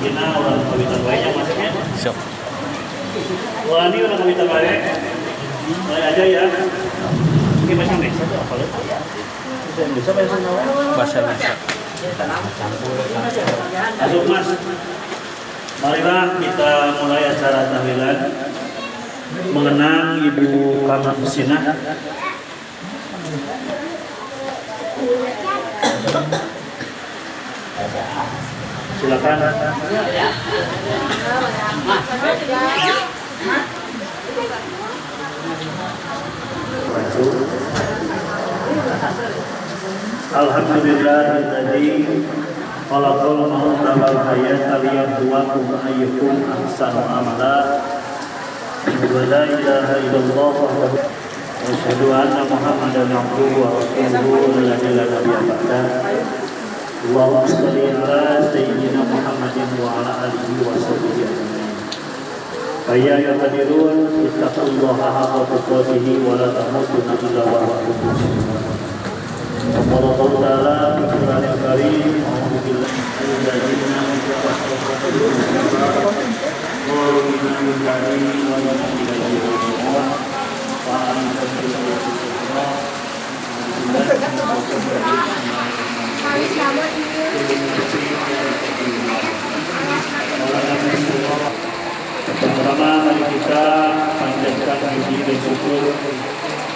rezekina orang kawitan bae yang maksudnya. Siap. Wah, ini orang kawitan bae. Mulai aja ya. Ini bahasa Inggris atau apa lu? Bahasa Inggris apa bahasa Jawa? Bahasa Indonesia. Masuk Mas. Marilah kita mulai acara tahlilan mengenang Ibu Karna Pusinah. Silakan. Alhamdulillahilladzi khalaqal mauta wal hayata liyabluwakum ayyukum ahsanu amala. Wa la ilaha illallah wahdahu wa asyhadu anna Muhammadan abduhu wa rasuluhu la ilaha illa huwa. Allahumma shalli ala sayyidina Muhammadin wa ala alihi wa sahbihi ajma'in. Faya yaqdirun ittaqullaha haqqa tuqatih wa la tamutunna illa wa antum muslimun. Qala ta'ala fi Qur'anil Karim a'udzu billahi minasy pertama mari kita panjatkan puji dan syukur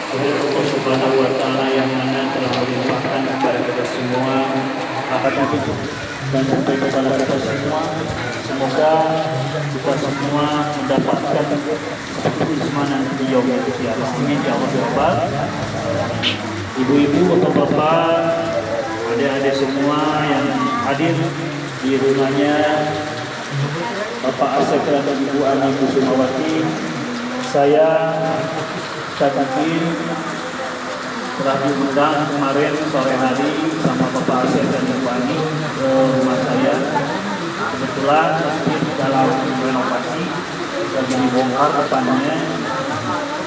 kepada Allah Subhanahu wa taala yang mana telah melimpahkan kepada kita semua rahmat dan sampai kepada kita semua. Semoga kita semua mendapatkan keismanan beliau di atas ini ya Allah. Ibu-ibu, bapak-bapak, adik-adik semua yang hadir di rumahnya Bapak Asep dan Ibu Ani Kusumawati, saya Syatakin telah diundang kemarin sore hari sama Bapak Asep dan Ibu Ani ke rumah saya. Kebetulan masjid dalam renovasi dan dibongkar depannya.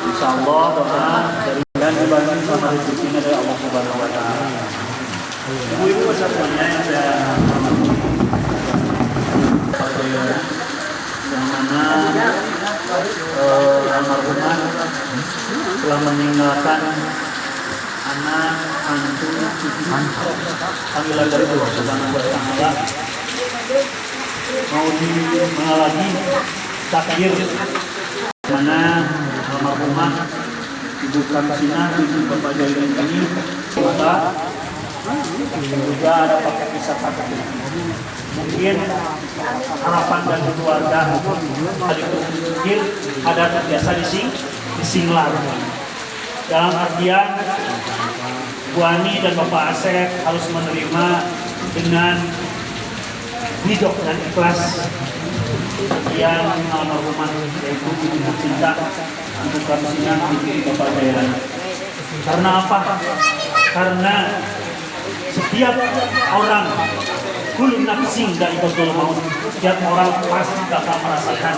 Insya Allah Bapak dari dan dibantu sama rezekinya dari Allah Subhanahu wa taala. Ibu-ibu semuanya yang saya hormati, yang mana almarhumah telah meninggalkan anak, mantu, panggilan dari Allah Subhanahu wa taala. Mau di mana lagi takdir mana almarhumah Ibu Kamsina, Ibu Bapak Jailin ini, maka juga ada pakai kisah takdir. Mungkin harapan dan keluarga hari kecil ada terbiasa disinglar. Dalam artian Bu Ani dan Bapak Asep harus menerima dengan hidup dan ikhlas yang almarhumah yaitu Ibu Cinta, Ibu Kamsina, Ibu Bapak Jailin. Karena apa? Karena setiap orang kullu nafsin dha'iqatul maut, setiap orang pasti bakal merasakan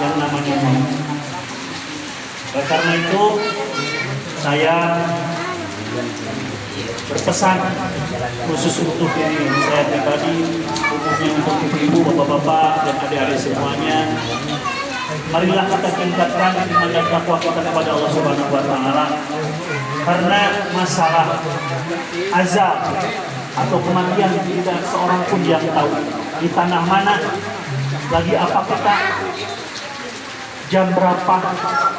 yang namanya maut. Karena itu saya berpesan khusus untuk ini saya pribadi, khususnya untuk ibu-ibu, bapak-bapak dan adik-adik semuanya. Marilah kita tingkatkan iman dan takwa kita kepada Allah Subhanahu wa taala. Karena masalah azab atau kematian tidak seorang pun yang tahu di tanah mana, lagi apa kita, jam berapa,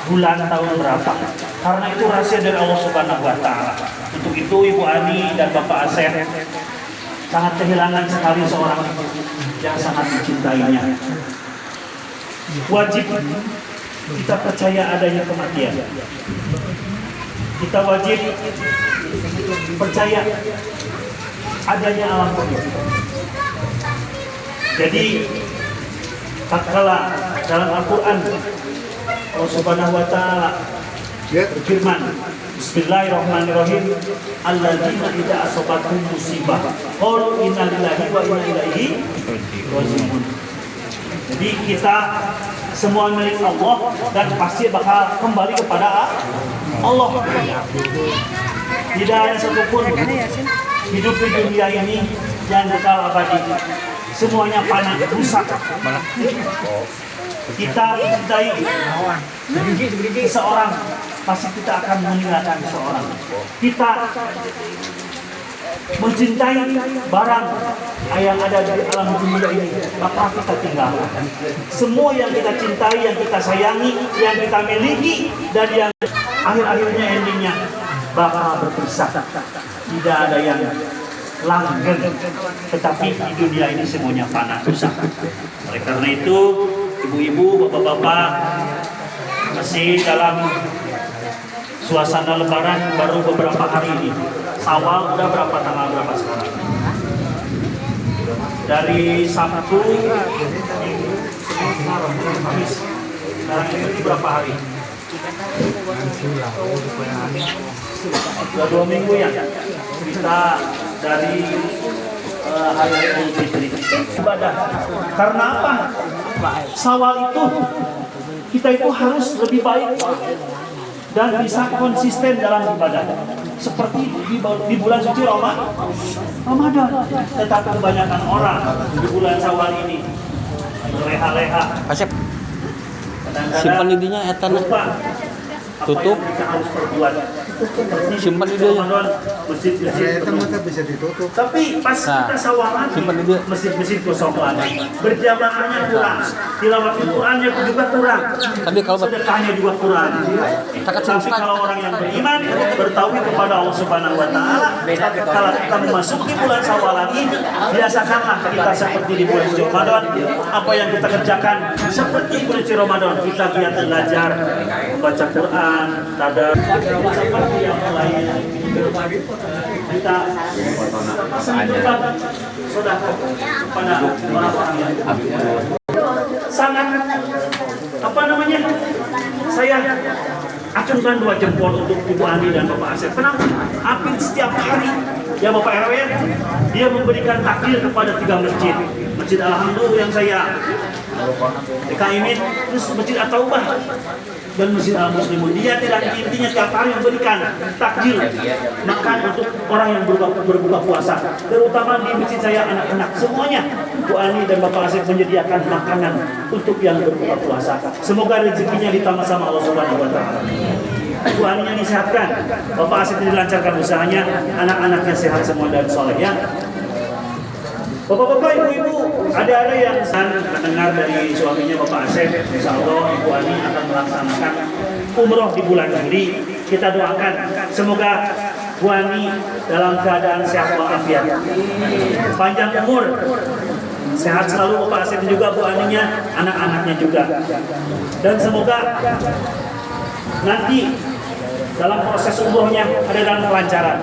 bulan, tahun berapa. Karena itu rahasia dari Allah Subhanahu wa taala. Untuk itu Ibu Ani dan Bapak Asep sangat kehilangan sekali seorang ibu yang sangat dicintainya. Wajib kita percaya adanya kematian. Kita wajib percaya adanya alam goib. Jadi tatkala dalam Al-Qur'an Allah Subhanahu wa taala berfirman, Bismillahirrahmanirrahim, alladzina idza asabathum musibah qalu inna lillahi wa inna ilaihi raji'un. Jadi kita semua milik Allah dan pasti bakal kembali kepada Allah. Tidak ada satupun hidup di dunia ini yang kekal abadi. semuanya panah, rusak. Kita mencintai seseorang, pasti kita akan meninggalkan seseorang. Kita mencintai barang yang ada di alam dunia ini, maka kita tinggalkan. Semua yang kita cintai, yang kita sayangi, yang kita miliki, dan yang akhir-akhirnya endingnya bakal berpisah. Tidak ada yang langgeng, tetapi di dunia ini semuanya fana, rusak. Oleh karena itu, ibu-ibu, bapak-bapak, masih dalam suasana lebaran baru beberapa hari ini. Awal udah berapa, tanggal berapa sekarang? Dari Sabtu, Kamis. Sekarang ini berapa hari? Sudah 2 minggu ya. Kita dari hari Idul Fitri ibadah. Karena apa? Syawal itu kita itu harus lebih baik dan bisa konsisten dalam ibadah. Seperti di bulan suci Ramadan. Tetapi kebanyakan orang di bulan Syawal ini leha-leha. Asep. Simpan lidinya etan. Tutup. Simpan lidinya. Masjid-masjid bisa ditutup. tapi pas kita sawalan masjid-masjid kosong lagi, berjamaahnya kurang, tilawat Al-Qur'annya juga kurang, sedekahnya juga kurang. Tapi kalau orang yang beriman bertauhid kepada Allah Subhanahu Wa Taala, kalau kita memasuki bulan Syawal lagi, biasakanlah kita seperti di bulan suci Ramadan. Apa yang kita kerjakan seperti bulan suci Ramadan, kita giat belajar, baca Quran, tadabur, seperti yang lain. Kita sentuhan saudara kepada orang-orang yang sangat saya acungkan 2 jempol untuk Ibu Ani dan Bapak Asep. Kenapa? Hampir setiap hari ya Bapak RW dia memberikan takjil kepada 3 masjid. Masjid Alhamdulillah yang saya Imin, terus Masjid At-Taubah dan Masjid Al-Muslimun. Dia tidak intinya tiap hari memberikan takjil makan untuk orang yang berbuka puasa, terutama di masjid saya anak-anak semuanya. Bu Ani dan Bapak Asep menyediakan makanan untuk yang berbuka puasa. Semoga rezekinya ditambah sama Allah Subhanahu Wa Taala. Bu Aninya disehatkan, Bapak Asep dilancarkan usahanya, anak-anaknya sehat semua dan soleh ya. Bapak-bapak, ibu-ibu, ada yang mendengar dari suaminya Bapak Asep, insya Allah Ibu Ani akan melaksanakan umroh di bulan Juli. Kita doakan semoga Bu Ani dalam keadaan sehat walafiat, panjang umur, sehat selalu Bapak Asep juga, Bu Aninya, anak-anaknya juga, dan semoga nanti dalam proses umrohnya ada dalam kelancaran,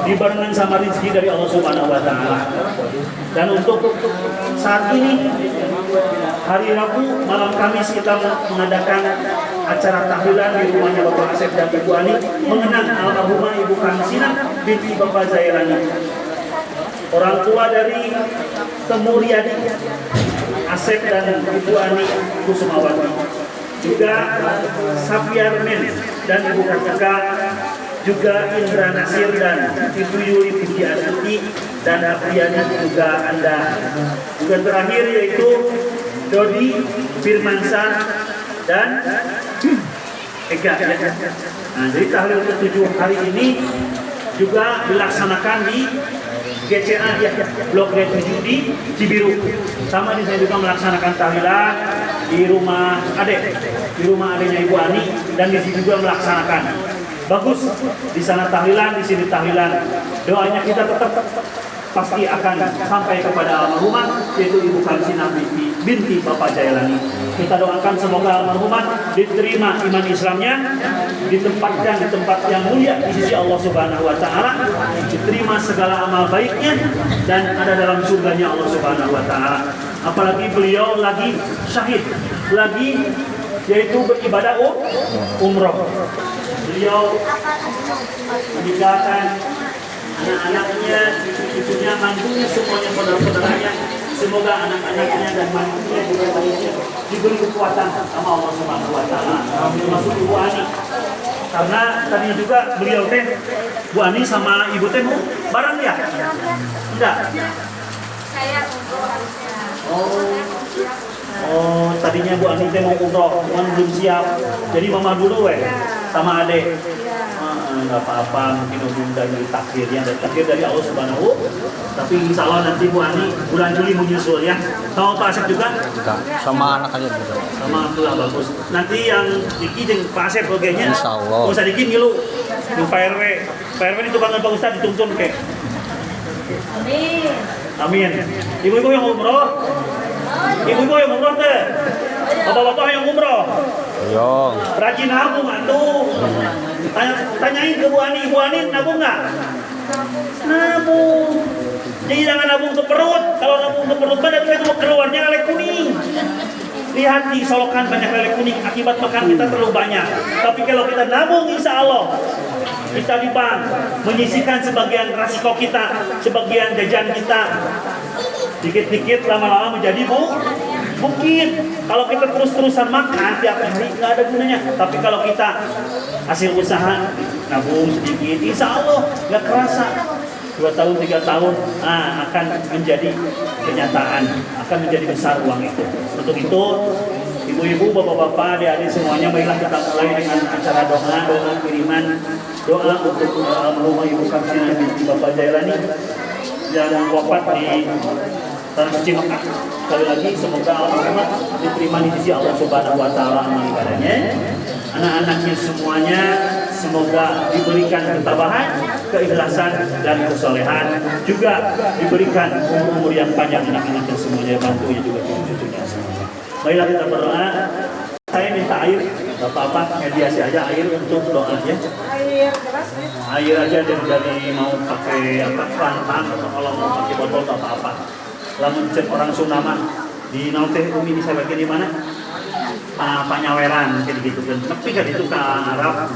dibarengan sama rezeki dari Allah Subhanahu Wa Taala. Dan untuk saat ini hari Rabu malam Kamis kita mengadakan acara tahlilan di rumahnya Bapak Asep dan Ibu Ani mengenang almarhumah Ibu Kamsina binti Bapak Zairani, orang tua dari Temuriadi Asep dan Ibu Ani Kusumawati, juga Sapiarmen dan Ibu Kartika, juga Indra Nasir dan Ibu Yuli Pujiastuti dan Apriani juga Anda. Juga terakhir yaitu Dodi Firmansyah dan Ega. Nah, jadi tahlil ke-7 hari ini juga dilaksanakan di GCA ya, Blok G7 di Cibiru. Sama di saya juga melaksanakan tahlilan di rumah adeknya Ibu Ani, dan di sini juga melaksanakan. Bagus, di sana tahlilan, di sini tahlilan. Doanya kita tetap pasti akan sampai kepada almarhumah, yaitu Ibu Kamsina binti Bapak Jailani. Kita doakan semoga almarhumah diterima iman Islamnya, ditempatkan di tempat yang mulia di sisi Allah Subhanahu Wa Taala, diterima segala amal baiknya, dan ada dalam surganya Allah Subhanahu Wa Taala. Apalagi beliau lagi syahid, lagi yaitu beribadah umroh. Beliau meninggalkan anak-anaknya, cucunya, mantunya, semuanya, saudara-saudaranya. Semoga anak-anaknya dan mantunya juga diberi kekuatan sama Allah Subhanahu Wa Taala, termasuk Ibu Ani. Karena tadi juga beliau Bu Ani sama Ibu bareng ya? Enggak. saya umroh harusnya. Oh, tadinya Bu Ani teh mau umroh, cuman belum siap. Jadi mama dulu sama adek. Nggak apa-apa, mungkin udah dari takdirnya, dan takdir dari Allah Subhanahu. Tapi insya Allah nanti Bu Ani bulan Juli menyusul ya. Sama Pak Asep juga? Enggak, sama anak aja juga. Sama Alhamdulillah bagus. Nanti yang Diki jeung Pak Asep bagainya. Insya Allah. Nggak usah Diki ngilu. Yang Pak RW. Pak RW itu kangen Pak Ustadz dituntun kayak. Amin. Amin. Ibu-ibu yang umroh. Ibu-ibu yang umroh teh. Bapak-bapak yang umroh. Ayo. Rajin nabung atuh. Tanyain ke Bu Ani nabung nggak? Nabung. Jadi jangan nabung ke perut. Kalau nabung ke perut badan itu keluarnya lele kuning. Lihat di Solokan banyak lele kuning akibat makan kita terlalu banyak. Tapi kalau kita nabung insya Allah kita di bank menyisihkan sebagian resiko kita, sebagian jajan kita. Dikit-dikit lama-lama menjadi bukit. Kalau kita terus-terusan makan tiap hari nggak ada gunanya. Tapi kalau kita hasil usaha nabung sedikit, insya Allah nggak kerasa 2 tahun 3 tahun akan menjadi kenyataan, akan menjadi besar uang itu. Untuk itu ibu-ibu, bapak-bapak, adik-adik semuanya, marilah kita mulai dengan acara doa kiriman doa untuk almarhumah Ibu Kamsina binti Bapak Jailani yang wafat di Tanah Suci Mekah. Sekali lagi semoga almarhumah diterima di sisi Allah Subhanahu wa taala amal ibadahnya. Anak-anaknya semuanya semoga diberikan ketabahan, keikhlasan dan kesolehan, juga diberikan umur yang panjang anak-anaknya semuanya, bantunya juga cucu-cucunya semuanya. Baiklah kita berdoa. Saya minta air, Bapak-bapak mediasi aja air untuk doanya. Air keras. Air aja jadi mau pakai keran atau kalau mau pakai botol atau apa-apa. Lamun cek orang Sunama di Naute Umi di saya di mana? Panyaweran kayak gitu kan. Tapi kan itu ke Arab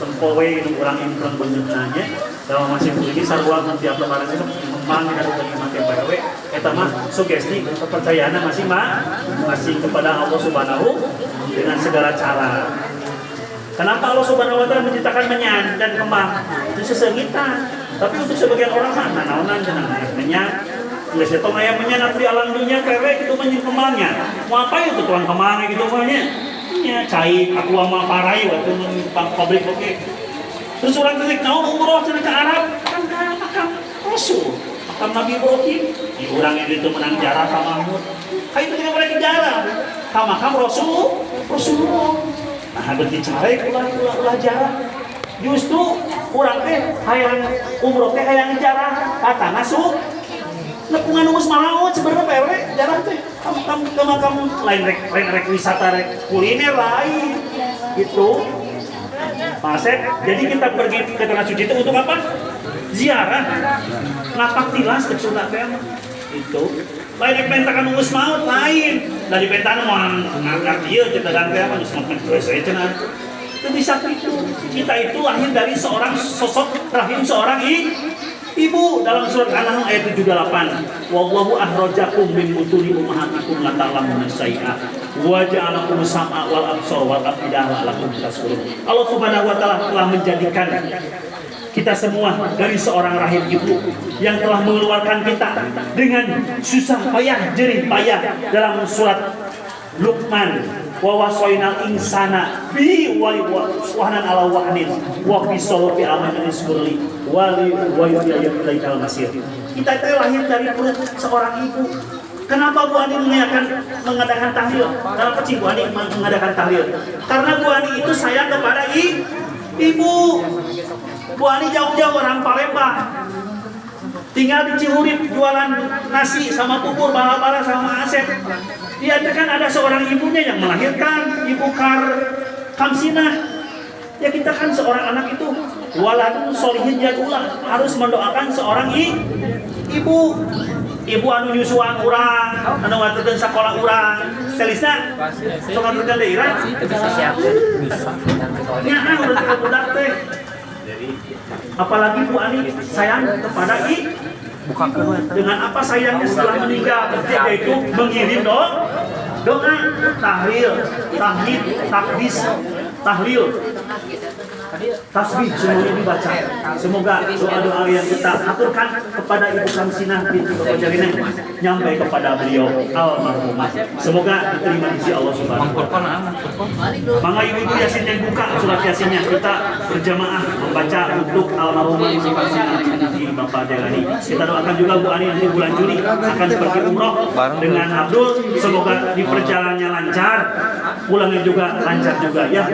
tempowe orang improng benernya. Kalau masih ini sarua tiap lebaran itu memang ada bagi mati PW. Eta mah sugesti kepercayaan masih kepada Allah Subhanahu dengan segala cara. Kenapa Allah Subhanahu wa taala menciptakan menyan dan kembang? Itu sesengitan. Tapi untuk sebagian orang mah naonan cenah menyan. Geus eta aya menyan di alam dunia kerek itu menyan kembangnya. Mau apa itu tuan kembangnya gitu mahnya? Nya cai aku mah parai waktu pabrik oke. Terus orang kelik naon umroh cenah ke Arab kan makam Rasul. Makam Nabi Ibrahim. Di urang itu menang jarah ka Mahmud. Itu tidak boleh jarah. Ka makam Rasulullah. Nah, berarti carek ulah jarah. Justru urang teh hayang umroh teh hayang jarah kata masuk. Nepungan umus malaut sebenarnya PRW jarang teh. Kamu lain rek wisata rek kuliner lain. Gitu. Masek, jadi kita pergi ke Tanah Suci itu untuk apa? Ziarah. Lapak tilas ke Sunda teh. Itu. Lain pentakan umus maut lain. Dari pentan mau ngangkat ieu cedagan teh mah geus makan saya cenah. Itu bisa itu. Kita itu lahir dari seorang sosok rahim seorang ibu dalam surat An-Nahl ayat 78. Wallahu akhrajakum min butuni ummahatikum la ta'lamuna syai'a wa ja'alakum sam'a wal absara wal afidah la'allakum tashkurun. Allah Subhanahu wa taala telah menjadikan kita semua dari seorang rahim ibu yang telah mengeluarkan kita dengan susah payah, jerih payah dalam surat Luqman. Wa wasoinal insana bi wahnan ala wahnin wa fisal fi amanin surli wali wa ilaikal masir. Kita itu lahir dari perut seorang ibu. Kenapa Bu Ani mengadakan tahlil? Dalam kecil Bu Ani mengadakan tahlil. Karena Bu Ani itu sayang kepada ibu. Bu Ani jauh-jauh orang Palembang. Tinggal di Cihurip jualan nasi sama bubur bala-bala sama Asep. Dia kan ada seorang ibunya yang melahirkan, Ibu Kamsina. Ya kita kan seorang anak itu waladun sholihin yadulah, harus mendoakan seorang ibu. Ibu anu nyusuan urang, anu ngaturkeun sakola urang. Selisna sok ngaturkeun deui ira. Nya udah teu budak teh. Apalagi Bu Ani sayang kepada dengan apa sayangnya setelah meninggal, yaitu mengirim doa, tahlil, tahmid, takdis, tahlil. tasbih semuanya dibaca. Semoga doa-doa yang kita aturkan kepada Ibu Kamsinah binti Bapak Jalina nyampe kepada beliau almarhumah. Semoga diterima di sisi Allah Subhanahu wa taala. Mangga ibu-ibu Yasin yang buka surat Yasinnya, kita berjamaah membaca untuk almarhumah Ibu Kamsinah binti Bapak Jalani. Kita doakan juga Bu Ani nanti bulan Juli akan pergi umroh dengan Abdul. Semoga di perjalanannya lancar, pulangnya juga lancar juga ya,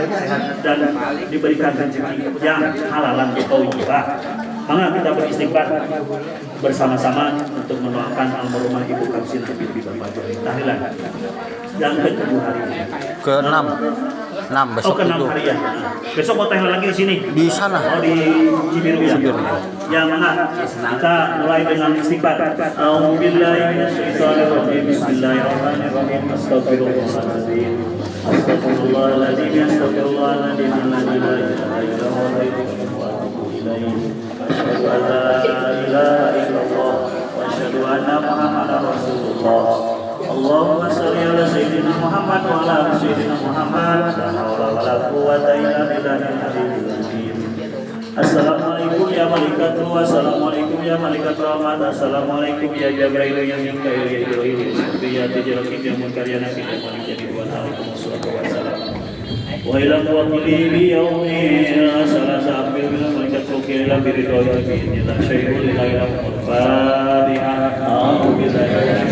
dan diberikan rezeki yang halalan thayyibah. Maka kita beristighfar bersama-sama untuk mendoakan almarhumah Ibu Kamsinah binti Bapak Jalani. Tahlilan yang ke-7 hari ini. Ke-6. 6 besok ke-6 itu. hari ya. Besok mau tahlilan lagi di sini. Di sana. Oh, di Cibiru ya. Ya, mana? Kita mulai dengan istighfar. A'udzubillahi minasyaitonirrajim. Bismillahirrahmanirrahim. Astagfirullahaladzim. Astagfirullahaladzim. Astagfirullahaladzim. La ilaha illallah wa atubu ilaih. Asyhadu an la ilaha illallah wa asyhadu anna Muhammadar Rasulullah. Allahumma shalli ala sayyidina Muhammad wa ala ali sayyidina Muhammad. La haula wa la quwwata illa billahil aliyyil azim. Assalamualaikum ya malaikatul, wassalamualaikum ya malaikatul rahmat, assalamualaikum ya Jibril ya Mikail ya Jibril ya Tijaraki ya Munkaryana ya Malik ya Waalaikumsalam. Wa ila tawakili bi yaumil salasa bil malaikat rukila bi ridha bi la syai'un la ilaha Fatihah. A'udzu billahi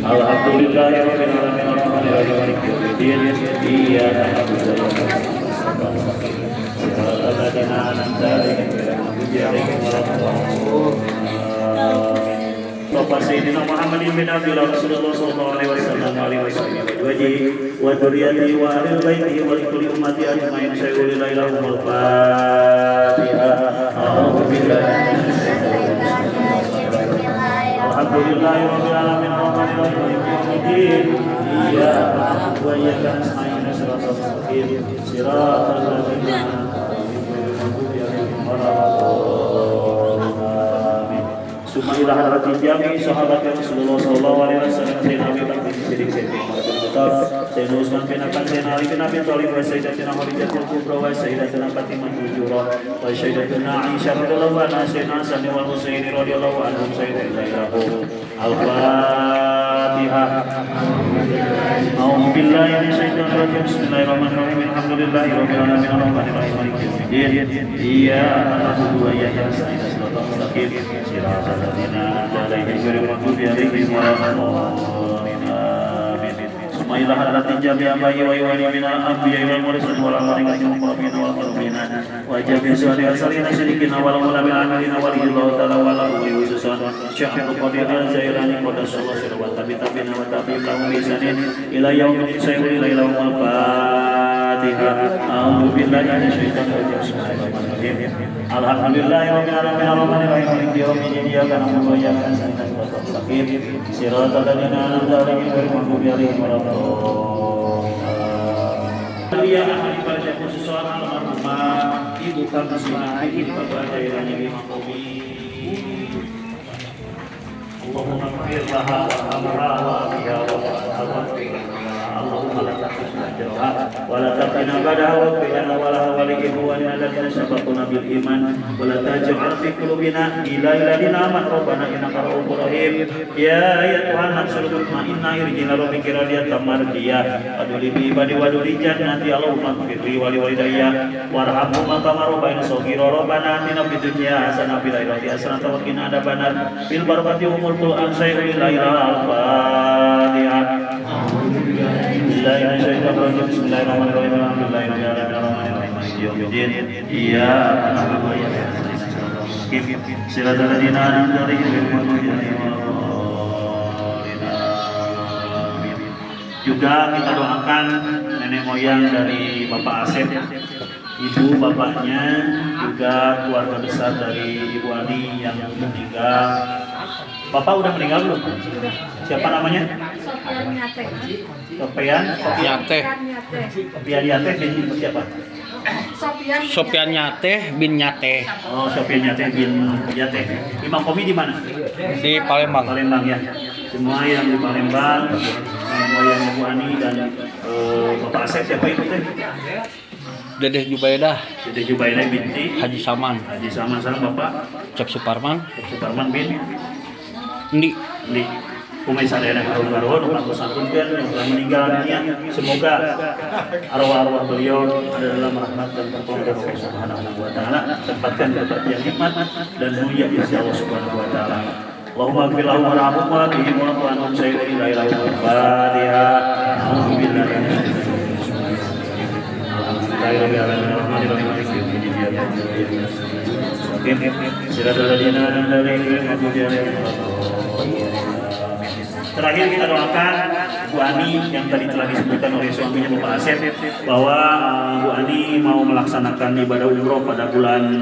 Alhamdulillahi rabbil alamin arrahmanir rahim maliki yaumiddin iyyaka na'budu wa iyyaka nasta'in. Alladzina an'amta 'alaihim ghairil maghdubi 'alaihim waladdallin. Bapak Sayyidina Muhammadin bin Abdullah Rasulullah sallallahu alaihi wasallam wa dzurriyyati wa ahli baiti wa kulli ummati ajma'in sayyidul ilahi wal Fatihah. A'udzu billahi Alhamdulillahi rabbil alamin arrahmanir rahim maliki yaumiddin iyyaka na'budu wa iyyaka nasta'in ihdinas siratal mustaqim siratal ladzina an'amta 'alaihim ghairil maghdubi 'alaihim waladdallin. Summa ila hadratin jami' sahabat Rasulullah sallallahu alaihi wasallam sayyidina Abi Bakar Siddiq Sayyidina Utsman bin Affan Sayyidina Ali bin Abi Thalib wa Sayyidatina Khadijatul Kubra wa Sayyidatina Fatimahul Zahra wa Sayyidatina Aisyah radhiyallahu anha Sayyidina Hasan wal Husain radhiyallahu anhum Sayyidina Al-Fatihah. A'udzu billahi minasyaitonir rajim. Bismillahirrahmanirrahim. Alhamdulillahi rabbil alamin arrahmanir rahim maliki yaumiddin iyyaka na'budu wa iyyaka nasta'in siratal mustaqim siratal ladzina an'amta 'alaihim ghairil maghdubi 'alaihim waladdallin. Mailah hadatin jami'a bayi wa iwani minal anbiya wal mursalin wal malaikati wal muqarrabin wal mu'minin wa jami'a salihin salina syirikin wal ulamin amalin walillahu ta'ala wa lahu khususan syahru qadir al-zairani qadasallahu sirra wa tabi'in wa tabi'in misanin ila yaumin sayyidil ila wal Fatihah. A'udzu billahi minasyaitonir rajim. Bismillahirrahmanirrahim. Alhamdulillahi rabbil alamin arrahmanir rahim maliki yaumiddin iyyaka na'budu wa iyyaka nasta'in siratal ladzina an'amta 'alaihim ghairil maghdubi 'alaihim waladdallin. Dia akan dibaca khusus soal almarhumah Ibu Kamsinah binti Bapak Jalani Bimakomi. Allahumma ighfir laha warhamha wa'afiha Allahumma la tahzunna wa la taqina ba'daha wa qina wa la waliyyina alladhina sabaquna bil iman wa la taj'al fi qulubina ila ladina amanu rabbana innaka ra'ufur rahim. Ya Tuhan nafsul mutmainnah irji'na rabbika radiyatan mardiyah aduli bi ibadi wa duli jannati Allahumma ighfir wa li walidayya warhamhuma kama rabbayani shaghira rabbana atina fid dunya hasanah wa fil akhirati hasanah wa qina adzabannar bil barakati umul qur'an sayyidil al-Fatihah. Bismillahirrahmanirrahim. Alhamdulillahi rabbil alamin maliki yaumiddin iyyaka na'budu wa iyyaka nasta'in siratal ladzina an'amta 'alaihim ghairil maghdubi 'alaihim waladdallin. Juga kita doakan nenek moyang dari Bapak Asep, ibu bapaknya, juga keluarga besar dari Ibu Ani yang meninggal. Bapak udah meninggal belum? Siapa namanya? Sofian Nyate. Sofian Nyate bin siapa? Sofian Nyate bin Nyate Oh, Sofian Nyate bin Nyate. Imam Komi di mana? di Palembang. Palembang ya. Semua yang di Palembang, nenek moyang Ibu Ani dan Bapak Asep siapa itu teh? Dedeh Jubaidah, Dede Jubaidah binti Haji Saman, Haji Saman sareng Bapak Cep Suparman, Suparman bin Endi. di Umay Sadayana Karuun aku santunkan yang telah meninggal dunia. Semoga arwah-arwah beliau ada dalam rahmat dan pertolongan Allah Subhanahu wa taala, tempatkan di tempat yang nikmat dan mulia di sisi Allah Subhanahu wa taala. Allahumma ighfir lahum warhamhum wa bihim wa anhum sayyidina la ilaha illa anta. Fatihah. A'udzu billahi minasy Terakhir kita doakan Bu Ani yang tadi telah disebutkan oleh suaminya Bapak Asep bahwa Bu Ani mau melaksanakan ibadah umroh pada bulan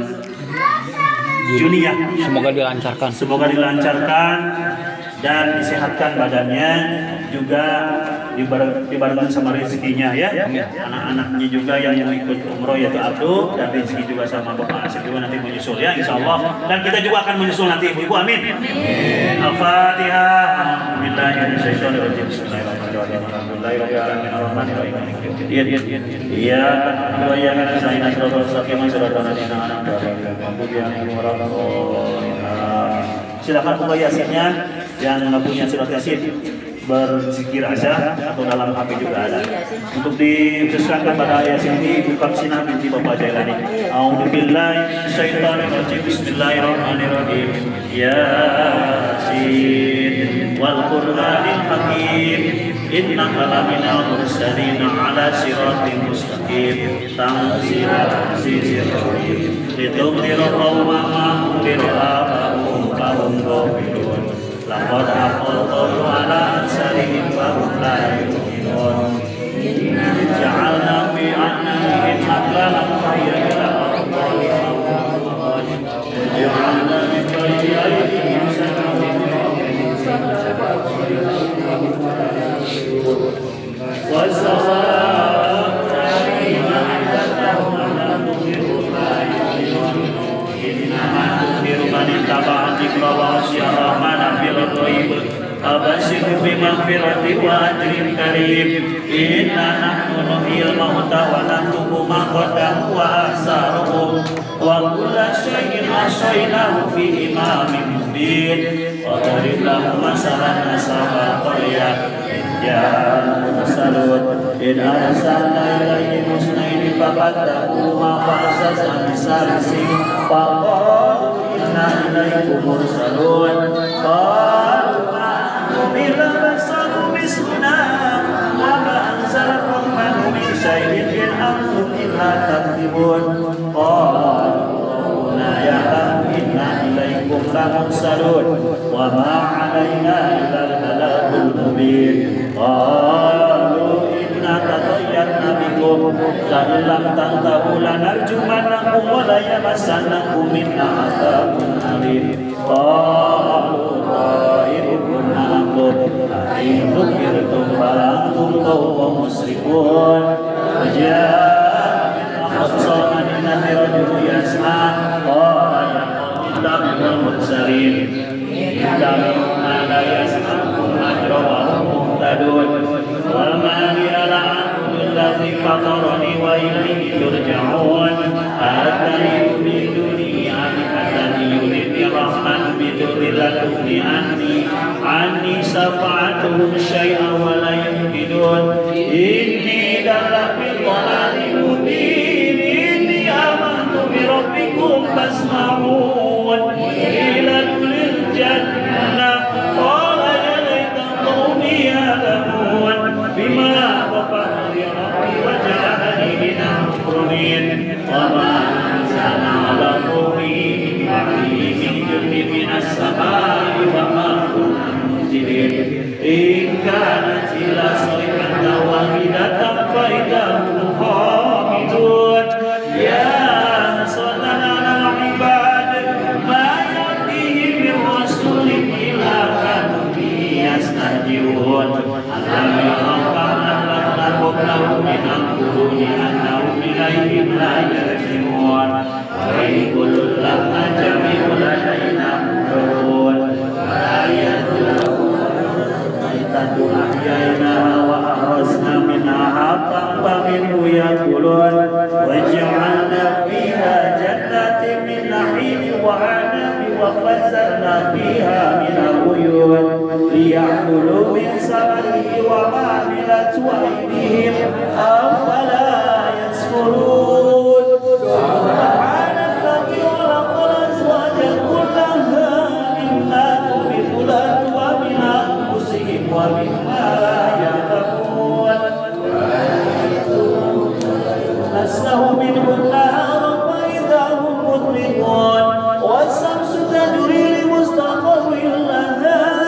Juni ya. Semoga dilancarkan. Semoga dilancarkan dan disehatkan badannya, juga dibarengan sama rezekinya ya. Anak-anaknya juga yang mau ikut umroh yaitu Abdul, dan rezeki juga sama Bapak Asep juga nanti menyusul ya insya Allah. Dan kita juga akan menyusul nanti ibu-ibu, amin. Al-Fatihah. Bismillahirrahmanirrahim. Bismillahirrahmanirrahim. Alhamdulillahirabbil alamin arrahmanirrahim maliki yaumiddin. Iyyaka na'budu wa iyyaka nasta'in ihdinas siratal mustaqim siratal ladzina an'amta 'alaihim ghairil maghdubi 'alaihim waladdallin. Silakan buka Yasinnya yang nggak punya surat Yasin berzikir aja atau dalam HP juga ada. Untuk dikhususkan pada Yasin ini buka Sinah binti Bapak Jailani. A'udzubillahi minasyaitonir rajim. Bismillahirrahmanirrahim. Yasin wal Qur'anil Hakim. Innaka laminal mursalin ala siratin mustaqim. Tanzilul azizir rahim. Litunzira qauman ma unzira abahum fahum ghafilun. Laqad aqaltu ala ansarihim wa hum la yu'minun. Ja'alna fi a'naqihim aghlalan fahiyya ila aqwalihim. Ja'alna min bayni aydihim saddan wa sawa'un 'alaihim a'idatuhum lam tughfir la yu'minun. Innama tughfiru man ittaba'a dzikra wa khashiya rahmana bil ghaib. Abashir bi maghfiratin wa ajrin karim. Inna nahnu nuhyil mauta wa naktubu ma qaddamu wa atharuhum wa kulla shay'in ahsaynahu fi imamin mubin. Wa darib lahum masalan ashabal qaryah in arsalna ilaihim musnaini faqaddamu ma fa'azazan bisalisi faqalu inna ilaikum mursalun. Qalu illa basaru misluna wa ma anzala ar-rahmanu min syai'in in antum illa takdzibun. Qalu la ya'lamu inna ilaikum lamursalun wa ma 'alaina illa al-balagul mubin. Qalu inna tatayyarna bikum la illam tantahu lanarjumannakum wa la yamassannakum minna 'adzabun alim. Qalu ta'irukum ma'akum in dzukirtum bal antum qawmun musrifun. Ja'a min aqsa madinati rajulun yas'a qala ya qawmi ittabi'ul mursalin ittabi'u ma la yas'alukum ajra wa hum muhtadun. Wa ma liya la a'budu alladhi fatarani wa ilayhi turja'un. Atani min dunihi alihatan yuridni rahman bidurrillahi anni safa'atuhum syai'an wa la yuqidun. Inni dalafi dhalalin mubin. Inni amantu bi rabbikum fasma'un. Ila lil jannah qala ya laita qaumi ya'lamun bima ghafara li rabbi wa ja'alani minal mukramin. Wa ma anzalna 'ala qaumihi min junnin minas samaa'i wa ma kunna munzilin. In kana ليأكلوا من ثمره وعملته أيديهم أفلا يشكرون سبحان الذي خلق الأزواج كلها مما تنبت الأرض ومن أنفسهم ومما يعلمون مسه منه النهار فإذا هم مظلمون والشمس تجري لمستقر لها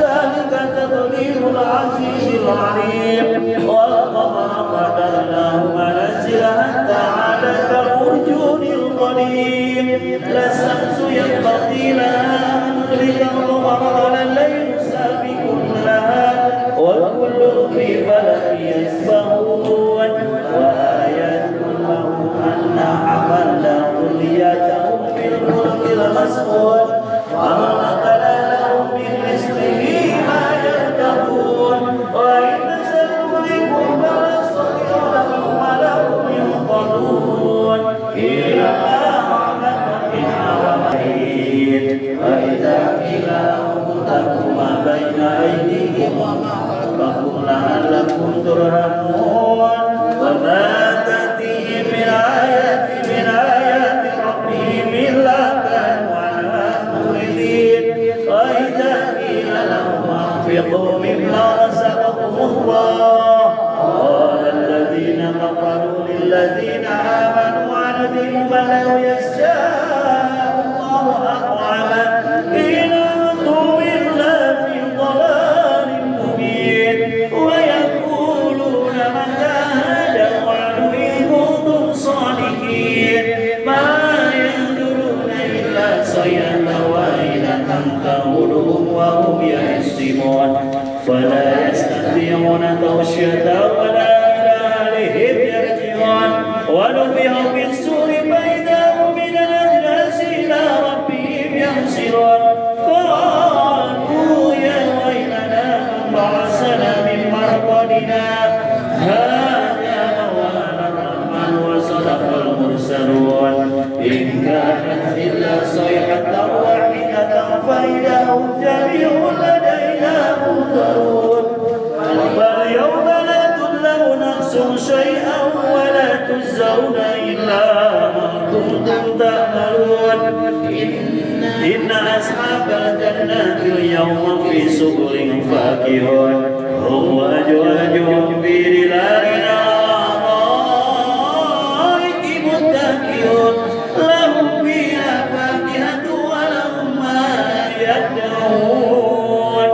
ذلك تقدير العزيز العليم والقمر قدرناه منازل حتى عاد كالعرجون القديم لا الشمس ينبغي لها أن تدرك القمر ولا الليل سابق لها والكل في فلك يسبحون وآيات لهم أنا حملنا ذريتهم في الفلك المسحور وخلقنا لهم من مثله ما يركبون وإن سنهلكهم فلا صغير لهم ولا هم ينقذون إلا رحمة منا ومعين وإذا قيل لهم اتقوا ما بين أيديكم وما خلفكم لعلكم ترحمون وما تأتيهم من آيات ربهم إلا كانوا عنها معرضين وإذا قيل لهم أنفقوا مما رزقكم الله قال الذين كفروا للذين آمنوا أنؤمن لو يشاء الله أطعمه إن أنتم إلا في ضلال مبين ويقولون متى هذا الوعد إن كنتم صادقين ما ينظرون إلا صيحة واحدة تأخذهم وهم يحسبون فلا يستطيعون توصية ولا إلى أهلهم يرجعون ونفخ في الصور فإذا هم من الأجداث إلى ربهم ينسلون قالوا يا ويلنا من بعثنا من مرقدنا هذا مولانا الرحمن وصدق المرسلون إن كانت إلا صيحة واحدة فإذا هم جميع لدينا محضرون فاليوم لا تظلم نفس شيئا ولا تجزون إلا ما كنتم تعملون إن أصحاب الجنة اليوم في سبل فاكهون هم وأزواجهم في ظلال الأرائك متكئون لهم فيها فاكهة ولهم ما يدعون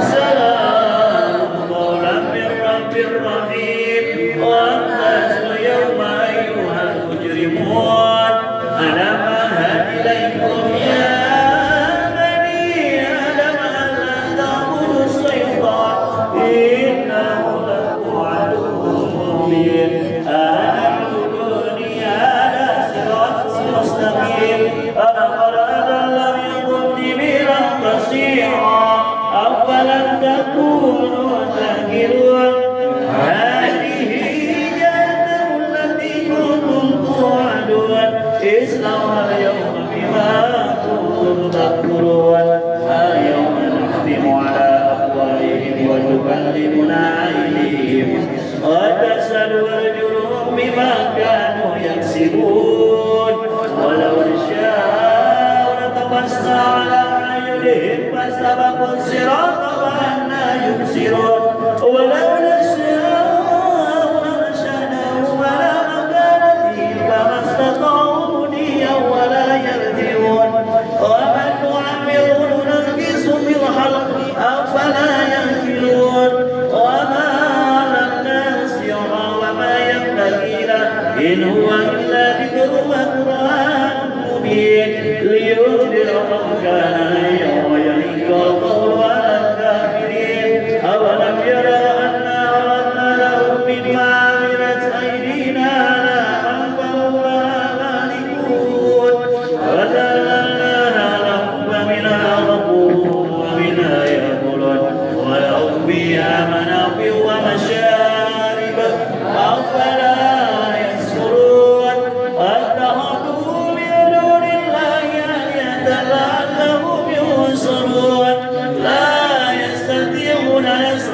سلام قولا من رب رحيم وامتاز اليوم أيها المجرمون ألم أهد إليكم يا بني آدم ألا تعبدوا الشيطان إنه لكم عدو مبين اعبدوني على صراط مستقيم ولقد أضل منكم جبلا كثيرا أفلم تكونوا تعقلون هذه جهنم التي كنتم توعدون اصلوها اليوم بما كنتم تكفرون اليوم نختم على أفواههم وتكلمنا أيديهم وتشهد أرجلهم بما كانوا يكسبون ولو نشاء لطمسنا على أعينهم فاستبقوا الصراط فأنى يبصرون ولو نشاء لمسخناهم على مكانتهم فما استطاعوا مضيا ولا يرجعون ومن نعمره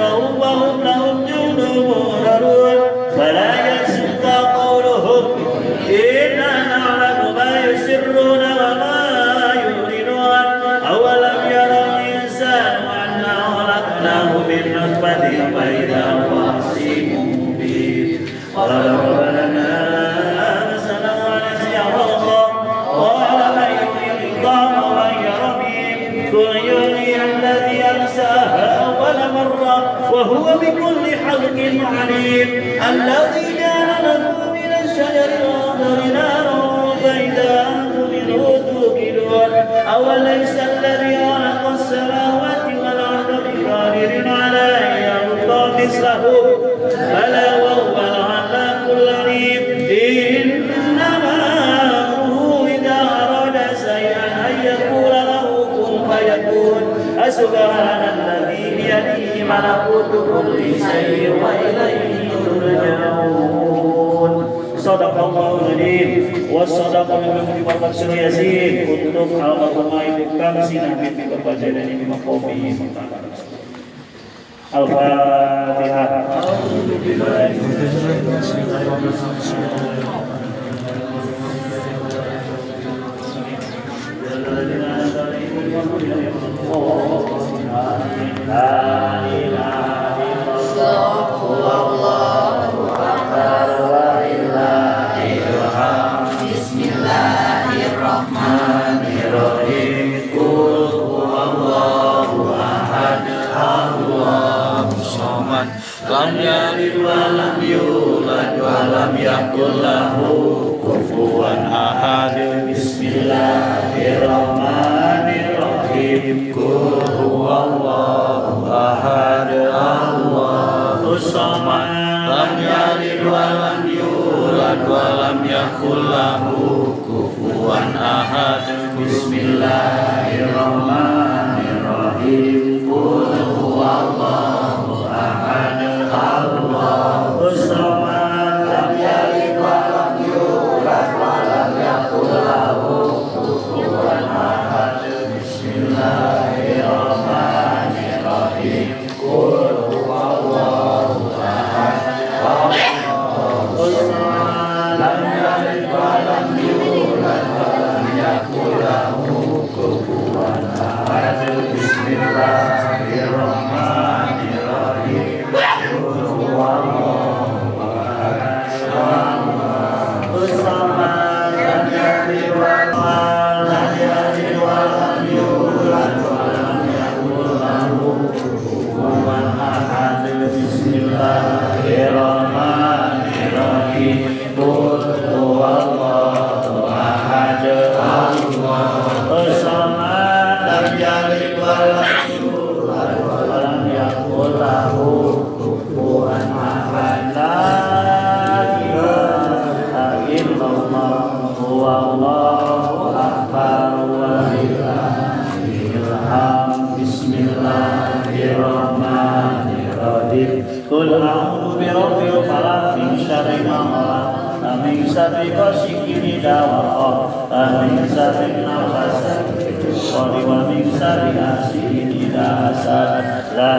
أسرهم وهم لهم جند مهررون فلا يحزنك قولهم إنا نعلم ما يسرون وما يعلنون أولم يرى الإنسان أنا خلقناه من نطفة فإذا هو خصيم مبين وضرب لنا مثلا ونسي خلقه قال من يحيي العظام وهي رميم قل يحيي الذي أنشأها أول مرة وهو بكل خلق عليم الذي جعل لكم من الشجر الأخضر نارا فإذا أنتم منه توقدون أوليس الذي خلق السماوات والأرض بقادر على أن يخلق مثلهم بلى وهو الخلاق العليم إنما أمره إذا أراد شيئا أن يقول له كن فيكون فسبحان الذي بيده ملكوت كل شيء وإليه ترجعون صدق الله العظيم وصدق النبي والرسول يزيد كتب حلقة itu kami nabi berbaca dan ini mengkopi Al-Fatihah. Lam yalid wa lam yulad wa lam yakul lahu kufuwan ahad. Bismillahirrahmanirrahim. Qul huwallahu ahad. Allahus samad. Lam yalid wa lam yulad wa lam yakul lahu kufuwan ahad. Bismillahirrahmanirrahim. Qul huwallahu ahad. Allahus samad. Lam yalid wa lam yulad wa lam yakul lahu kufuwan ahad. Bismillahirrahmanirrahim. Qul huwallahu ahad. Allahus samad. Lam yalid wa lam yulad wa lam yakul lahu kufuwan ahad. Bismillahirrahmanirrahim. Qul a'udzu birabbil falaq min syarri ma khalaq min syarri ghasiqin idza waqab min syarri nafasatin fil 'uqad wa min syarri hasidin idza hasad la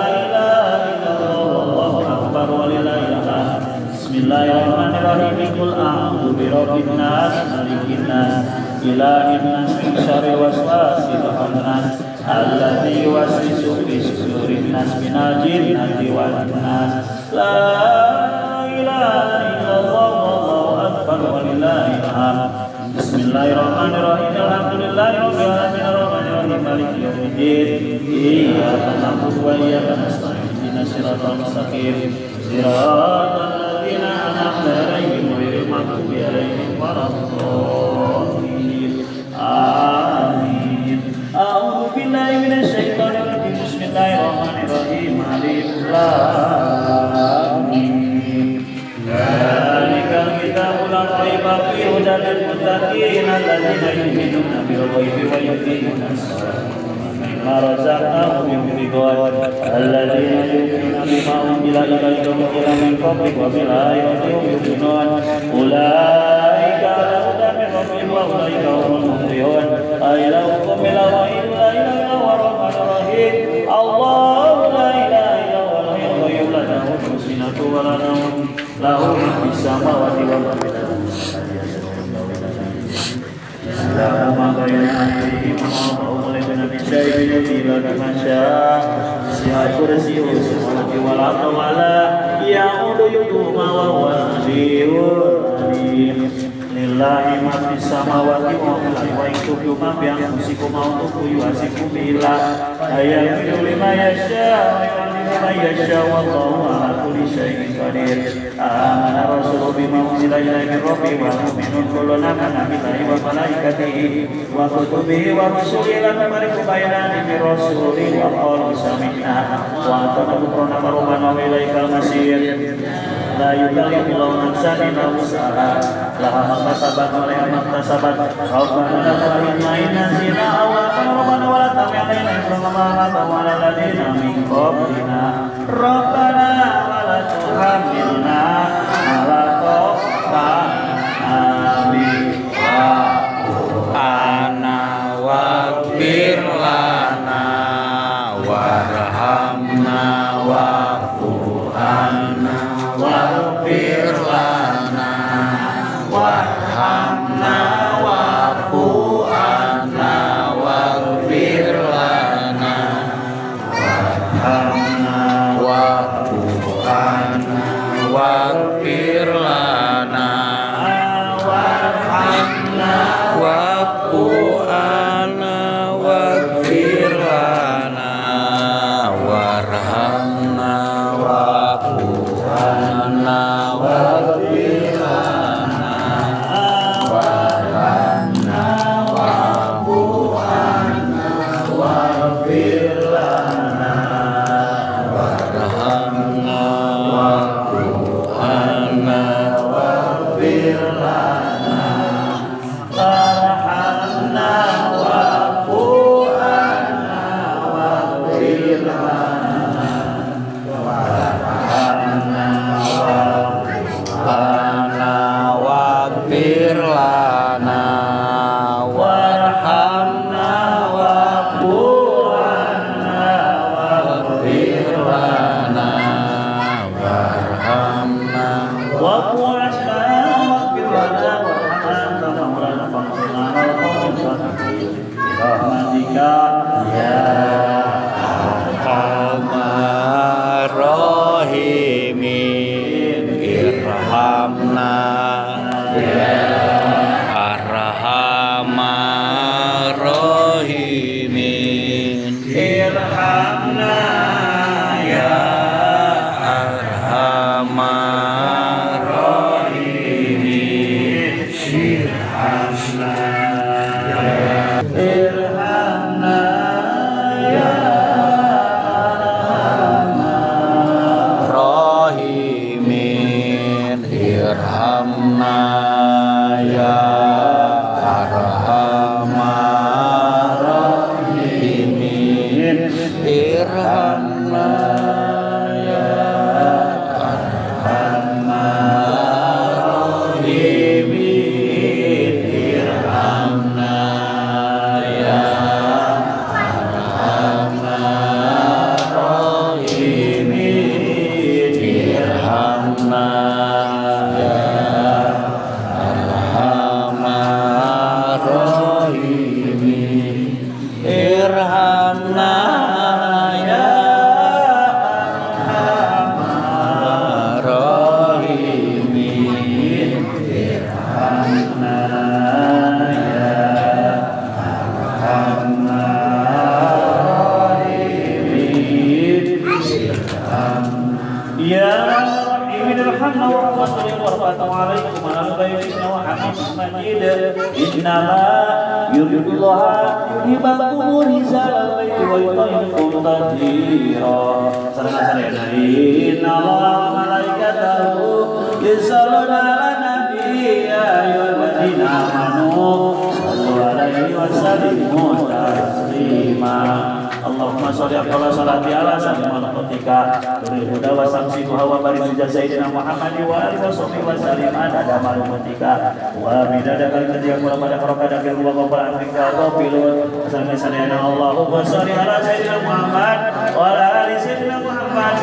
ilaha illallah wallahu akbar walillahil hamd. Bismillahirrahmanirrahim. Qul a'udzu birabbin nas malikin nas ilahin nas min syarri waswasil khannas alladzi yuwaswisu fi sudurin nas minal jinnati wan nas. La ilaha illallah wallahu akbar walillahil hamd. Bismillahirrahmanirrahim. Alhamdulillahi rabbil alamin arrahmanir rahim maliki yaumiddin. Iyyaka na'budu wa iyyaka nasta'in ihdinas siratal mustaqim siratal ladzina an'amta 'alaihim ghairil maghdubi 'alaihim waladdallin. Amin. A'udzu billahi minasy syaithanir rajim. Bismillahirrahmanirrahim. Alif lam mim. Dzalikal kitabul la raiba fihi hudan lil muttaqin alladzina yu'minuna bil ghaibi wa yuqimuna as-salata mimma razaqnahum yunfiqun alladzina yu'minuna bima unzila ilayka wa unzila min qablik wa bil akhirati hum yuqinun ulaika ala hudan min rabbihim wa ulaika humul muflihun. Ailahukum ila wa illa ilaha wa rahmanir rahim. Allahu la ilaha lahu ma fis samawati wa ma fil ardi lahu ma baina aydihim wa ma baina bisyai'in illa kama syaa si'a kursiyyuhu samawati wal ardi wa la ya'uduhu ma huwa al-'aliyyul 'azim lillahi ma fis samawati wa ma fil ardi wa in tubdu ma fi anfusikum aw tukhfuhu yuhasibkum bihi ayaghfiru liman yashaa' wa yu'adhibu man yashaa' wallahu 'ala kulli syai'in qadir amana rasulu bima unzila ilaihi min rabbihi wal mu'minun kullun amana billahi wa malaikatihi wa kutubihi wa rusulihi la nufarriqu baina ahadin min rusulihi wa qalu sami'na wa ata'na ghufrana rabbana wa ilaikal masir la yukallifullahu nafsan illa wus'aha laha ma kasabat wa laha ma iktasabat rabbana la tu'akhidhna in nasina aw akhtana rabbana wa la tahmil 'alaina isran kama hamaltahu 'ala alladziina min qablina rabbana wa la tuhammilna ma la taqata amin ana waghfir lana warhamna wa'fu anna waghfir lana warhamna wa'fu anna waghfir lana warhamna wa'fu anna waghfir lana warhamna wa'fu anna waghfir lana warhamna wa'fu anna waghfir lana warhamna wa'fu anna waghfir lana warhamna wa'fu anna waghfir lana warhamna wa'fu anna waghfir lana warhamna ana waghfir lana warhamna wa'fu anna waghfir lana warhamna wa'fu anna waghfir lana warhamna maulana faghfirna wa qul rahmatika ya arhamar rahimin irhamna ya arhamar rahimin irhamna ya arhamar rahimin irhamna irhamna ya rahimin irhamna ya arhamar rahimin irhamna ya arhamar rahimin irhamna ya arhamar rahimin irhamna ya arhamar rahimin irhamna ya arhamar rahimin irhamna ya Ya Imin irhamna wa rahmatullahi wa barakatuhu alaikum wa ala bayyidina wa hamidin majid innama yuridullaha yuhibbakum rizal baiti wa yutahhirukum tathira sallallahu inna allaha wa malaikatahu yusalluna ala nabi ya ayyuhalladzina amanu sallu alaihi wa sallimu taslima Allahumma sholli ala salati ala sayyidina Muhammadika turil huda wa samsiha wa barik li sayyidina Muhammad wa alihi wa sahbihi wa sallim adada ma'lumatika wa bidada kalimati wa pada qaraqada bil wa qabla anfika wa bilun sallallahu Allahumma sholli ala sayyidina Muhammad wa ala ali sayyidina Muhammad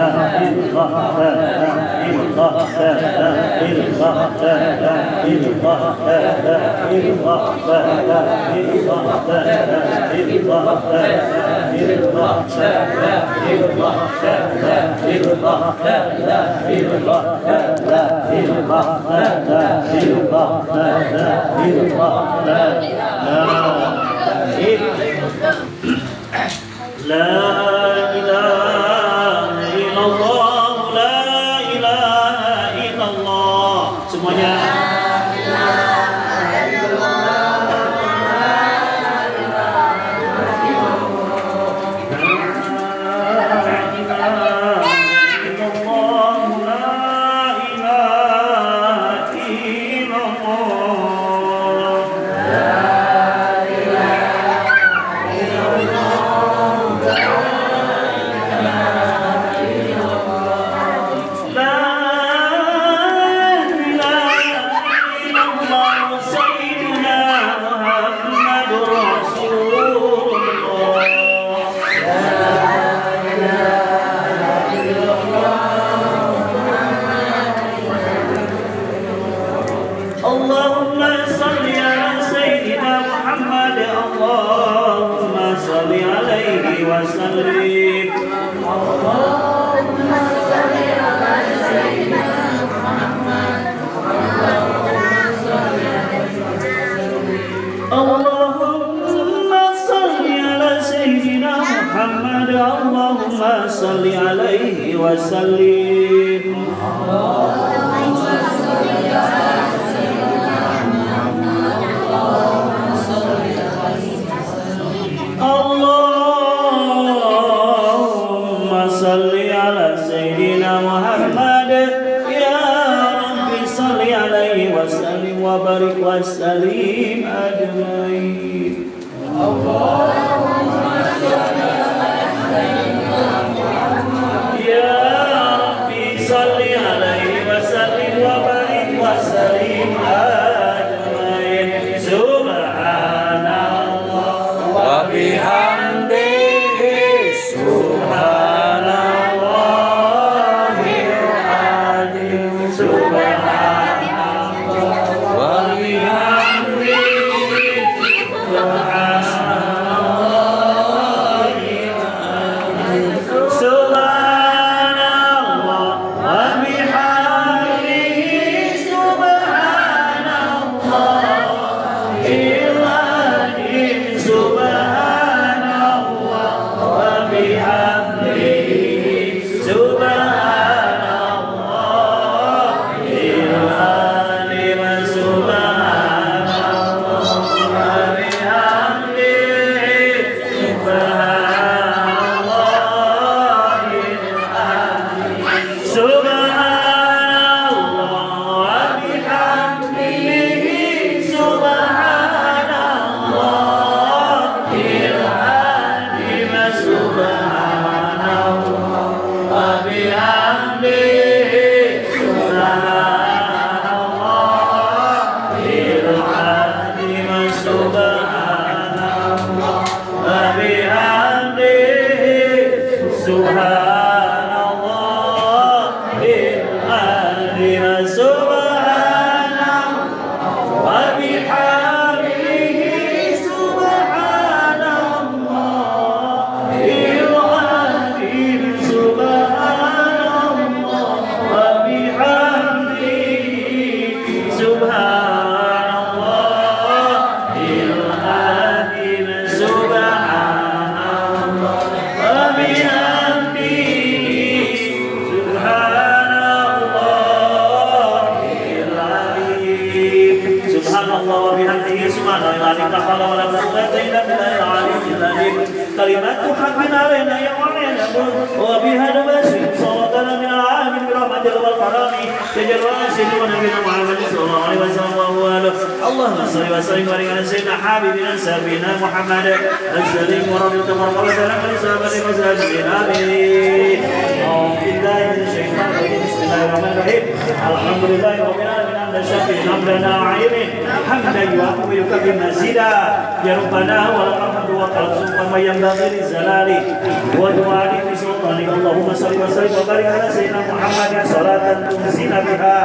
Amin. Semuanya. اللهم صل على سيدنا محمد اللهم صل عليه وسلم اللهم صل على سيدنا محمد اللهم صل على سيدنا محمد اللهم صل عليه وسلم اللهم صل على سيدنا محمد يا رب صل عليه وسلم وبارك وسلم أجمعين اللهم صل على سيدنا محمد يا رب صل عليه وسلم وبارك وسلم أجمعين سبحان الله وبحمده سبحان الله العظيم سبحان الله وبحمده سبحان الله العظيم سبحان الله وبحمده سبحان الله العظيم سبحان الله وبحمده سبحان الله العظيم سبحان الله وبحمده سبحان الله العظيم سبحان الله وبحمده سبحان الله العظيم سبحان الله وبحمده سبحان الله العظيم سبحان الله وبحمده سبحان الله العظيم سبحان الله وبحمده سبحان الله العظيم سبحان الله وبحمده سبحان الله العظيم سبحان الله وبحمده سبحان الله العظيم سبحان الله وبحمده سبحان الله العظيم لا حول ولا قوة إلا بالله العلي العظيم كلمات حق علينا يا وعلينا وبها نبشر صوتنا من العالمين برحمة والكرم تجربة سيدنا نبينا محمد صلى الله عليه وسلم وهو آله اللهم صل وسلم وبارك على سيدنا حبيبنا سيدنا محمد السليم ورضي الله تعالى عن صحابة المساجدين آمين أعوذ بالله من الشيطان الرجيم بسم الله الرحمن الرحيم الحمد لله رب العالمين شافع أمرنا عين حمدا يوافق ويكرم مزيدا يا ربنا ولك الحمد وقال كما ينبغي للجلال ودعاء بسلطانك اللهم صل وسلم وبارك على سيدنا محمد صلاة تنزينا بها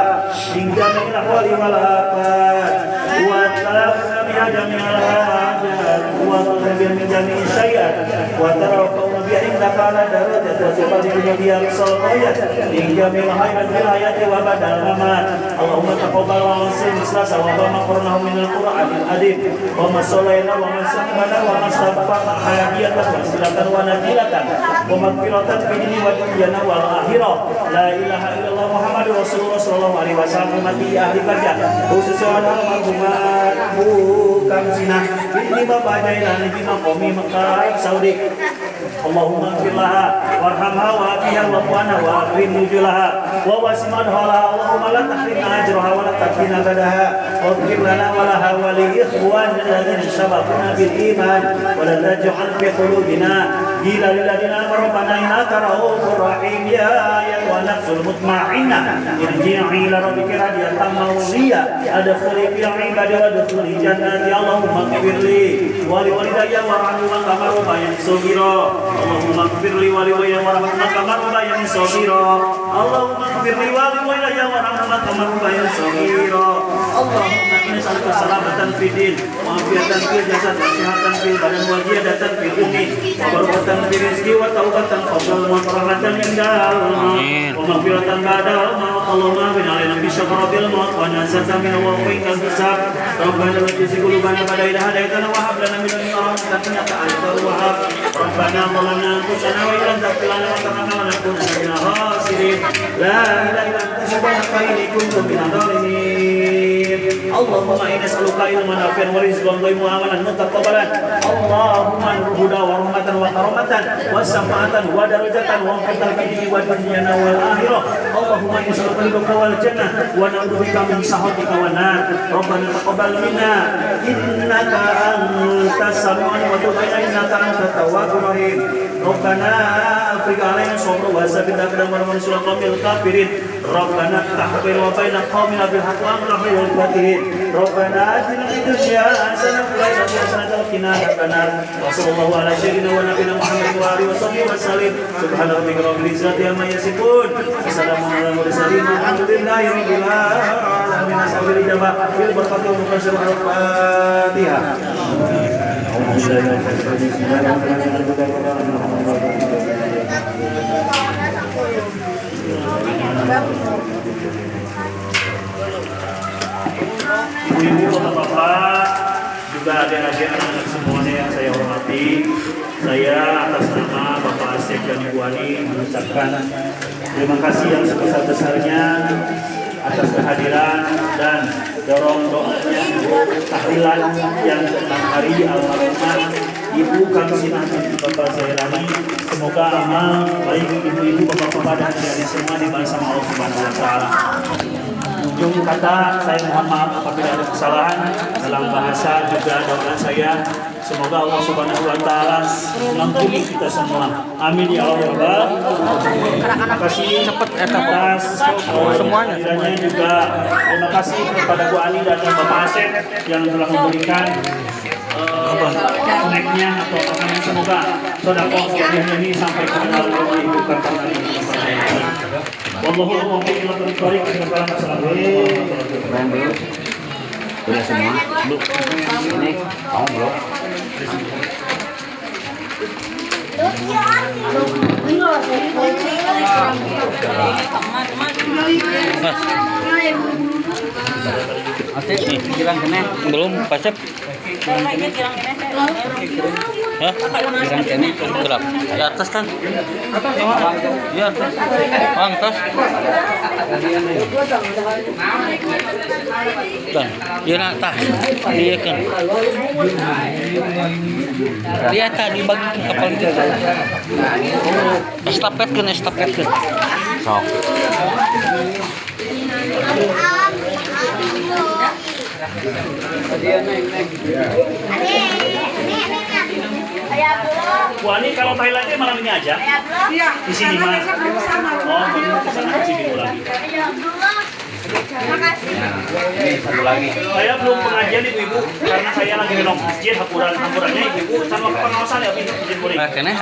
من جميع الأحوال والآفات وتلقنا بها جميع الحاجات وتنبه من جميع الشيئات وترفعنا بها عندك على درجة وتقدم بها الصلاة من جميع الخيرات في الحياة وبعد الممات اللهم تقبل وانصر مثل وما قرناه من القرآن الحديث وما صلينا وما سمعنا وما استغفرنا حياتية وسيلة ونجيلة ومغفرة في الدين والدنيا والآخرة لا إله إلا الله محمد رسول الله صلى الله عليه وسلم mati ahli kerja khususnya almarhumat bukan zina ini bapak jailan ini makomi Mekah Saudi Allahumma firlaha warhamha wa afiha wa qwana wa akrim nujulaha wa wasimadha Allahumma la tahrimna ajraha wa la taqina badaha wa qim lana wa laha wa li ikhwanina alladhina sabaquna bil iman wa la taj'al fi qulubina ghillan lil ladina rabbana innaka ra'ufur rahim ya wa nafsul mutma'innah irji'i ila rabbika radiyatan mawliya adkhuli fi ibadi wa adkhuli jannati Allahumma ighfirli wa li walidayya warhamhuma kama rabbayani shaghira Allahumma ighfirli wa li walidayya warhamhuma kama rabbayani shaghira Allahumma ighfirli wa li walidayya warhamhuma kama rabbayani shaghira Allahumma inni as'aluka salamatan fid din wa afiatan fil jasad wa sihhatan fil badan wa ziyadatan fil ilmi wa barakatan fil rizqi wa taubatan qabla wa rahmatan indal wa maghfiratan ba'da maut Allahumma bin alaina bi syafaratil maut wa nazatan min wa qinal hisab Rabbana la tuzigh qulubana ba'da idh hadaytana wa hab lana min ladunka rahmatan innaka antal wahhab Rabbana zalamna anfusana wa illam taghfir lana wa tarhamna lanakunanna minal khasirin la ilaha illa anta subhanaka inni kuntu minadh dhalimin Allahumma inna nas'aluka ilman nafi'an wa rizqan thayyiban wa amalan mutaqabbalan Allahumma huda wa rahmatan wa karamatan wa syafa'atan wa darajatan wa fadlan fi wa dunya wal akhirah Allahumma inna nas'aluka ridhaka wal jannah wa na'udzubika min sakhatika wan nar Rabbana taqabbal minna innaka antas sami'un wa tub 'alaina innaka antat tawwabur rahim Rabbana afrigh 'alaina sabran wa sabbit aqdamana wa ansurna qawmil kafirin Rabbana tahfir wa baina qaumina bil haqqi wa amrina wal fatihin Rabbana atina fid dunya hasanah wa fil akhirati hasanah wa qina adzabannar wa sallallahu ala sayyidina wa nabiyina Muhammad wa alihi wa sahbihi wa sallim subhana rabbika rabbil izzati amma yasifun wassalamun ala mursalin walhamdulillahi rabbil alamin ashabul ijabah bil barakati wa kasr al-fatihah Ibu-ibu, bapak-bapak, juga adik-adik anak-anak semuanya yang saya hormati, saya atas nama Bapak Asep dan Ibu Ani mengucapkan terima kasih yang sebesar-besarnya atas kehadiran dan dorong doanya tahlilan yang tentang hari almarhumah Ibu Kamsinah binti Bapak Zailani. Semoga amal baik ibu-ibu, bapak-bapak dan adik-adik semua dibalas sama Allah Subhanahu wa taala. Ujung kata saya mohon maaf apabila ada kesalahan dalam bahasa juga doa saya. Semoga Allah Subhanahu wa taala mengampuni kita semua. Amin ya Allah. Terima kasih atas semuanya juga. Terima kasih kepada Bu Ani dan Bapak Asep yang telah memberikan snacknya atau makanan. Semoga sedekah ini sampai ke dalam hidup kita. Wallahu a'lam bishawab. Kita masalah Udah semua? Belum. Ini kamu belum? Asep, girang kene? Belum, Pasep. Hah? Girang kene? Gelap. Di atas kan? Di atas. Atas. Dan, iya nak tas. Iya kan. Dia tadi bagi ke kapal itu. Estafet kan. Sok. Wah ini kalau Thailandnya malam ini aja. Iya. Di sini mah. Oh, di sana di sini lagi. Makasih. Ini satu lagi. Saya belum pengajian ibu-ibu karena saya lagi di masjid hapurannya ibu-ibu sama pengawasan ya izin boleh. Kena.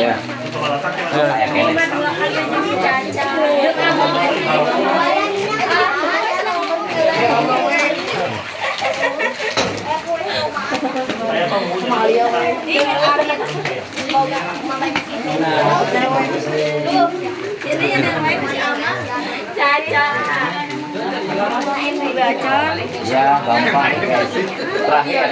Ya. Kepala tak ya. Kayak kene. Saya tahu cuma Ini yang namanya si Amas. Caca. Ini baca. Ya, gampang. Terakhir.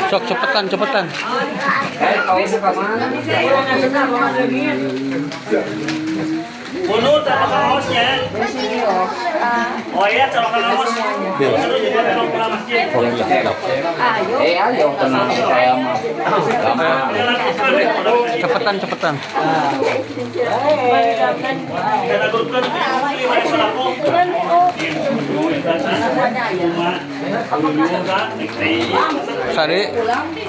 Sok cepetan. Bunut sama kaosnya. Oh iya, sama kaos. Terus jadi kalau pulang masjid. Ayo tenang saya mah. Gampang. Cepetan. Karena grup kan lima selaku. Sari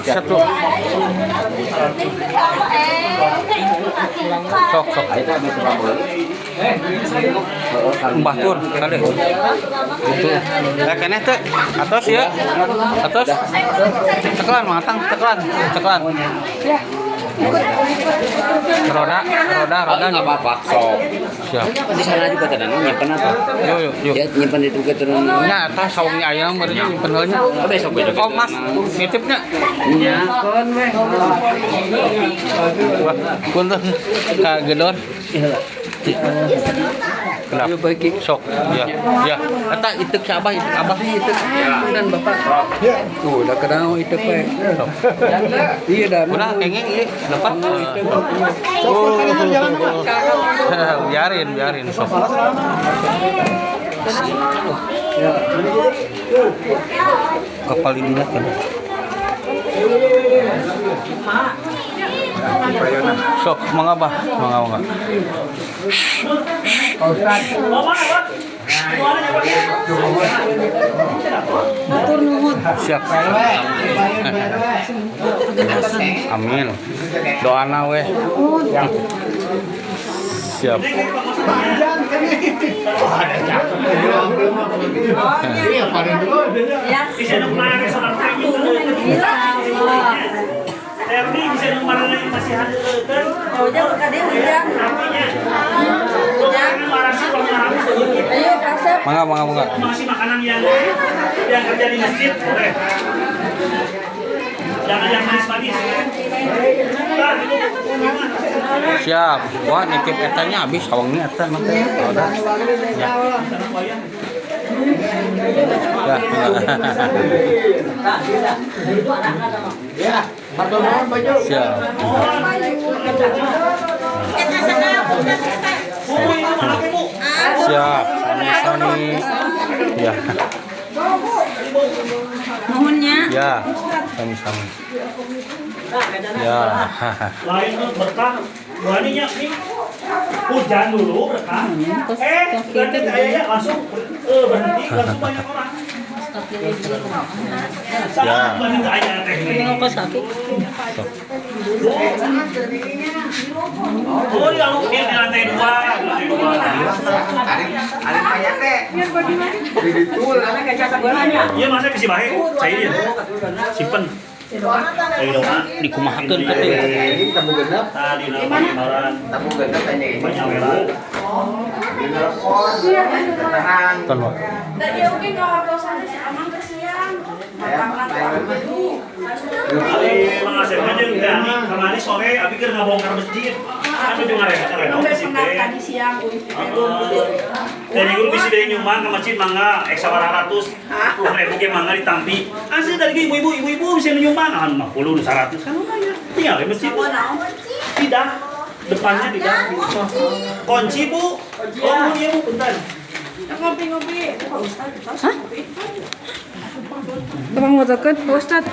satu. Sok. Mbah Tur kali. Itu. Kene teh atas ya. Atas. Tekelan matang, tekelan. Ya. Roda. Nggak apa-apa, sok. Siap. Di sana juga ada nyimpen apa? Yuk. Ya nyimpen itu ke turun. Nya atas saungnya ayam baru nyimpen heulnya. Besok. Oh, Mas, nitipnya. Ya, kon weh. Wah, punten Kak Gedor. Kenapa? Sok. Ya. Eta itek si Abah, Abah nih itek. Dan Bapak. Tuh, udah kenal itu, Pak. Iya, dah. Udah kengeng ieu dapat. Biarin sok. Kapal ini kan. Sok, mangga. Siap. Amin. Doana weh. Siap. Bisa kemarin sama Erdi bisa kemarin lagi masih ada kan? Oh, jangan kadang hujan. Artinya, marah sih kalau marah Ayo, kasep. Mangga. masih makanan yang kerja di masjid boleh. Jangan yang manis-manis. Nah, itu. Siap. Wah, nitip etanya habis sawangnya eta mah teh. Udah. Ya. Siap. Siap. Sani. Ya. Nuhunnya. Ya. Sami. Ya. Lain berkah. Beraninya nih. Hujan dulu berkah. Berarti kayaknya langsung berhenti langsung banyak orang. Salah berhenti aja teh. Oh, yang mungkin di lantai 2. Ada banyak teh. Iya, masa bisa baik. Cairin. Simpen. Ayo dong, Dikumahakeun teh. tadi nama kemarin Tamu genep tanya ini. banyak merah. Kan Wak. Tadi mungkin kalau kosannya si Amang kesian. Kali mengasihkan jeung Dani kemarin sore abi keur ngabongkar masjid. Anu jeung ngarenovasi teh. Tadi siang. Dari guru bisi dari nyumbang ke masjid mangga X 100. Ribu ge mangga ditampi. Asli dari ibu-ibu bisa nyumbang anu 50 100 kan lumayan. Tinggal di masjid. Tidak. Depannya diganti. Kunci bu. Oh dia bu bentar. Ngopi-ngopi. Hah? Tukang motokeun, Pak Ustad.